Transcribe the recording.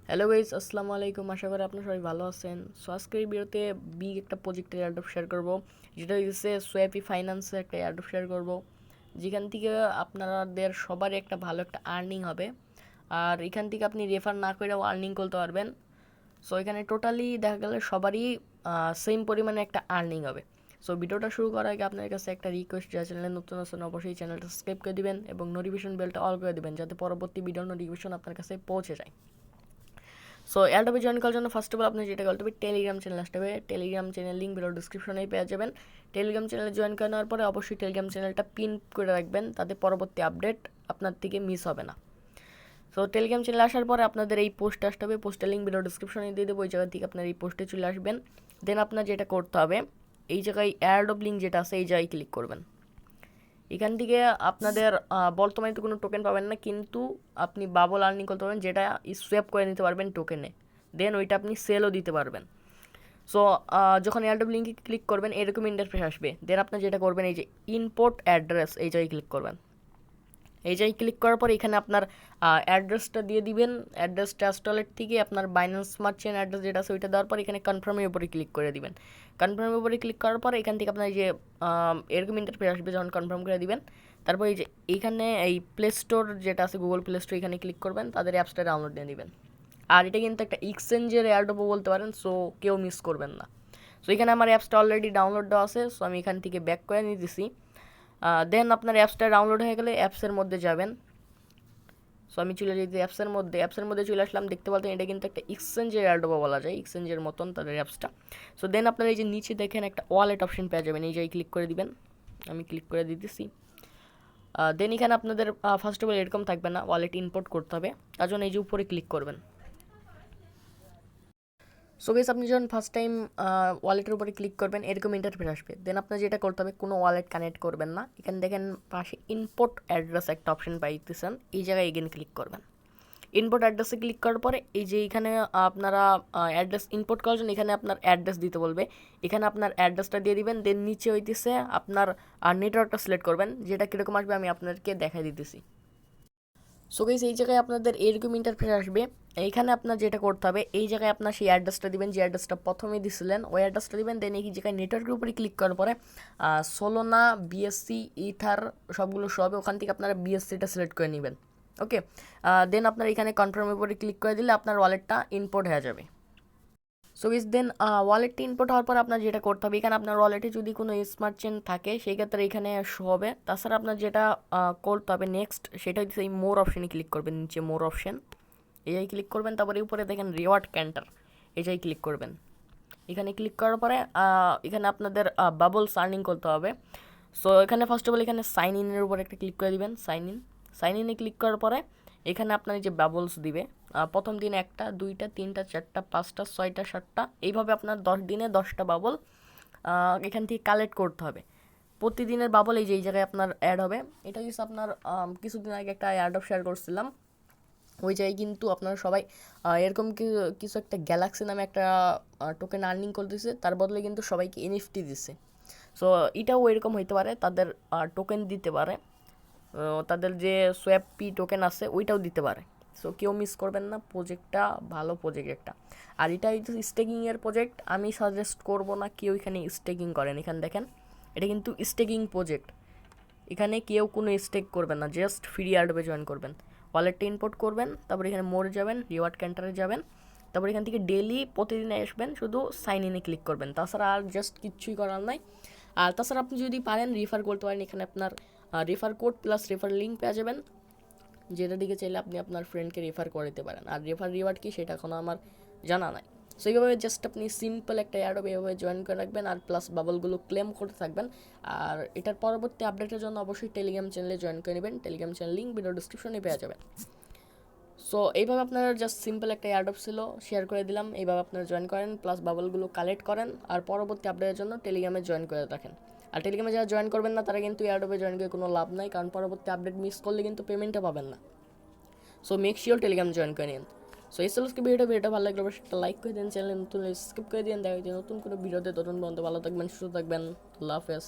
Hello guys, আসসালামু আলাইকুম। আশা করি আপনারা সবাই ভালো আছেন। সো আজকের এই ভিডিওতে বিগ একটা প্রজেক্টের এয়ারড্রপ শেয়ার করব, যেটা হচ্ছে সোয়াপি ফাইন্যান্সের একটা এয়ারড্রপ শেয়ার করব, যেখান থেকে আপনাদের সবারই একটা ভালো একটা আর্নিং হবে। আর এখান থেকে আপনি রেফার না করেও আর্নিং করতে পারবেন। সো এখানে টোটালি দেখা গেলে সবারই সেম পরিমাণে একটা আর্নিং হবে। সো ভিডিওটা শুরু করার আগে আপনার কাছে একটা রিকোয়েস্ট, যারা চ্যানেলে নতুন আছেন অবশ্যই চ্যানেলটা সাবস্ক্রাইব করে দিবেন এবং নোটিফিকেশন বেলটা অল করে দিবেন, যাতে পরবর্তী ভিডিওর নোটিফিকেশন আপনার কাছে পৌঁছে যায়। সো এয়ারড্রপে জয়েন করার জন্য ফার্স্ট অফ অল আপনি যেটা করতে হবে, টেলিগ্রাম চ্যানেল আসতে হবে। টেলিগ্রাম চ্যানেল লিঙ্ক ভিডিও ডিসক্রিপশনেই পেয়ে যাবেন। টেলিগ্রাম চ্যানেলে জয়েন করে নেওয়ার পরে অবশ্যই টেলিগ্রাম চ্যানেলটা পিন করে রাখবেন, তাতে পরবর্তী আপডেট আপনার থেকে মিস হবে না। সো টেলিগ্রাম চ্যানেলে আসার পরে আপনাদের এই পোস্ট আসতে হবে, পোস্টের লিঙ্ক ভিডিও ডিসক্রিপশনে দিয়ে দেবো, ওই জায়গা থেকে আপনার এই পোস্টে চলে আসবেন। দেন আপনার যেটা করতে হবে, এই জায়গায় এয়ারড্রপ লিঙ্ক যেটা আছে এই জায়গায় ক্লিক করবেন। এখান থেকে আপনাদের বর্তমানে তো কোনো টোকেন পাবেন না, কিন্তু আপনি বাবল আর্নিং করতে পারবেন, যেটা সোয়াপ করে নিতে পারবেন টোকেনে। দেন ওইটা আপনি সেলও দিতে পারবেন। সো যখন এয়ারড্রপ লিঙ্কে ক্লিক করবেন এরকম ইন্টারফেস আসবে। দেন আপনি যেটা করবেন, এই যে ইম্পোর্ট অ্যাড্রেস এই জায়গায় ক্লিক করবেন। এই জায়গায় ক্লিক করার পর এখানে আপনার অ্যাড্রেসটা দিয়ে দিবেন। অ্যাড্রেস ট্রাস্টওয়ালেট থেকে আপনার বাইন্যান্স স্মার্ট চেন অ্যাড্রেস যেটা আছে ওইটা দেওয়ার পর এখানে কনফার্মের উপরে ক্লিক করে দিবেন। কনফার্মের উপরে ক্লিক করার পর এখান থেকে আপনার এই যে এরকম ইন্টারফেস আসবে, যখন কনফার্ম করে দিবেন তারপর এই যে এইখানে এই প্লে স্টোর যেটা আছে গুগল প্লে স্টোর, এখানে ক্লিক করবেন, তাদের অ্যাপসটা ডাউনলোড দিয়ে দিবেন। আর এটা কিন্তু একটা এক্সচেঞ্জের এয়ারড্রপও বলতে পারেন, সো কেউ মিস করবেন না। সো এখানে আমার অ্যাপসটা অলরেডি ডাউনলোড দেওয়া আছে, সো আমি এখান থেকে ব্যাক করে নিতেছি। দেন আপনার অ্যাপসটা ডাউনলোড হয়ে গেলে অ্যাপসের মধ্যে যাবেন। সো আমি চলে যাই অ্যাপসের মধ্যে চলে আসলাম। দেখতে পাচ্ছেন এটা কিন্তু একটা এক্সচেঞ্জের এয়ারড্রপ বলা যায়, এক্সচেঞ্জের মতন তাদের অ্যাপসটা। সো দেন আপনার এই যে নিচে দেখেন একটা ওয়ালেট অপশন পেয়ে যাবেন, এই যে ক্লিক করে দিবেন। আমি ক্লিক করে দিতেছি। দেন এখানে আপনাদের ফার্স্ট অফ অল এরকম থাকবে না, ওয়ালেট ইম্পোর্ট করতে হবে, তার জন্য এই যে উপরে ক্লিক করবেন। সো গাইস, আপনি যখন ফার্স্ট টাইম ওয়ালেটের উপরে ক্লিক করবেন এরকম ইন্টারফেস আসবে। দেন আপনার যেটা করতে হবে, কোনো ওয়ালেট কানেক্ট করবেন না, এখানে দেখেন পাশে ইম্পোর্ট অ্যাড্রেস একটা অপশন পাইতেছেন, এই জায়গায় এগেন ক্লিক করবেন। ইনপুট অ্যাড্রেসে ক্লিক করার পরে এই যে এখানে আপনারা অ্যাড্রেস ইনপুট করার জন্য এখানে আপনার অ্যাড্রেস দিতে বলবে, এখানে আপনার অ্যাড্রেসটা দিয়ে দিবেন। দেন নিচে হইতেছে আপনার নেটওয়ার্কটা সিলেক্ট করবেন, যেটা কীরকম আসবে আমি আপনাদেরকে দেখাই দিতেছি। সো গাইস, এই জায়গায় আপনাদের এরকম ইন্টারফেস আসবে। এইখানে আপনার যেটা করতে হবে, এই জায়গায় আপনার সেই অ্যাড্রেসটা দিবেন, যে অ্যাড্রেসটা প্রথমে দিছিলেন ওই অ্যাড্রেসটা দিবেন। দেন এই জায়গায় নেটওয়ার্কের উপরে ক্লিক করার পরে সোলোনা, বিএসসি, ইথার সবগুলো সবে ওখান থেকে আপনারা বিএসসিটা সিলেক্ট করে নেবেন। ওকে, দেন আপনার এখানে কনফার্মের উপরে ক্লিক করে দিলে আপনার ওয়ালেটটা ইম্পোর্ট হয়ে যাবে। সো ইস দেন ওয়ালেটটি ইনপুট হওয়ার পর আপনার যেটা করতে হবে, এখানে আপনার ওয়ালেটে যদি কোনো স্মার্ট চেন থাকে সেই ক্ষেত্রে এখানে শো হবে। তাছাড়া আপনার যেটা করতে হবে নেক্সট, সেটা হচ্ছে এই মোর অপশানে ক্লিক করবেন, নিচে মোর অপশান এই ক্লিক করবেন। তারপরে উপরে দেখেন রিওয়ার্ড ক্যান্টার, এই ক্লিক করবেন। এখানে ক্লিক করার পরে এখানে আপনাদের বাবলস আর্নিং করতে হবে। সো এখানে ফার্স্ট অফ অল এখানে সাইন ইনের উপর একটা ক্লিক করে দিবেন, সাইন ইনে ক্লিক করার পরে এখানে আপনার এই যে বাবলস দিবে, প্রথম দিনে 1টা 2টা 3টা 4টা 5টা 6টা 7টা, এইভাবে আপনার 10 দিনে 10টা বাবল এখান থেকে কালেক্ট করতে হবে। প্রতিদিনের বাবল এই যে এই জায়গায় আপনার অ্যাড হবে। এটা হচ্ছে আপনার কিছুদিন আগে একটা এয়ারড্রপ শেয়ার করছিলাম, ওই জায়গায় কিন্তু আপনারা সবাই এরকম কিছু একটা গ্যালাক্সি নামে একটা টোকেন আর্নিং করতেছে, তার বদলে কিন্তু সবাইকে এনএফটি দিচ্ছে। সো এটাও এরকম হইতে পারে, তাদের টোকেন দিতে পারে, তাদের যে সোয়াপি টোকেন আছে ওইটাও দিতে পারে। সো কেউ মিস করবেন না, প্রজেক্টটা ভালো প্রজেক্ট একটা। আর এটা হচ্ছে স্টেকিংয়ের প্রজেক্ট, আমি সাজেস্ট করব না কেউ এখানে স্টেকিং করেন। এখানে দেখেন এটা কিন্তু স্টেকিং প্রজেক্ট, এখানে কেউ কোনো স্টেক করবেন না, জাস্ট ফ্রি এয়ারড্রপে জয়েন করবেন। ওয়ালেটটা ইম্পোর্ট করবেন, তারপর এখানে মোড়ে যাবেন, রিওয়ার্ড ক্যান্টারে যাবেন, তারপর এখান থেকে ডেলি প্রতিদিন আসবেন, শুধু সাইন ইনে ক্লিক করবেন, তাছাড়া আর জাস্ট কিচ্ছুই করার নাই। আর তাছাড়া আপনি যদি পারেন রেফার করতে পারেন, এখানে আপনার refer code plus refer link পেয়ে যাবেন, যেটা দিকে চাইলে আপনি আপনার ফ্রেন্ডকে রেফার করে দিতে পারেন। আর রেফার রিওয়ার্ড কি সেটা এখনও আমার জানা নাই। সো এইভাবে জাস্ট আপনি সিম্পল একটা এয়ারড্রপ এইভাবে জয়েন করে রাখবেন, আর প্লাস বাবলগুলো ক্লেম করতে থাকবেন। আর এটার পরবর্তী আপডেটের জন্য অবশ্যই টেলিগ্রাম চ্যানেলে জয়েন করে নেবেন, টেলিগ্রাম চ্যানেল লিঙ্ক ভিডিও ডিসক্রিপশনে পেয়ে যাবেন। সো এইভাবে আপনারা জাস্ট সিম্পল একটা এয়ারড্রপ ছিল, শেয়ার করে দিলাম, এইভাবে আপনারা জয়েন করেন, প্লাস বাবলগুলো কালেক্ট করেন, আর পরবর্তী আপডেটের জন্য টেলিগ্রামে জয়েন করে রাখেন। আর টেলিগ্রামে যারা জয়েন করবেন না তারা কিন্তু এয়ারড্রপে জয়েন করে কোনো লাভ নাই, কারণ পরবর্তী আপডেট মিস করলে কিন্তু পেমেন্টটা পাবেন না। So make sure Telegram join করে নিন। সো এই ছিল ভিডিওটা ভালো লাগলে অবশ্যই একটা লাইক করে দিন, চ্যানেল নতুন সাবস্ক্রাইব করে দিন। দেখা যায় নতুন কোনো ভিডিওতে, তখন পর্যন্ত ভালো থাকবেন, সুস্থ থাকবেন, আল্লাহ হাফেজ।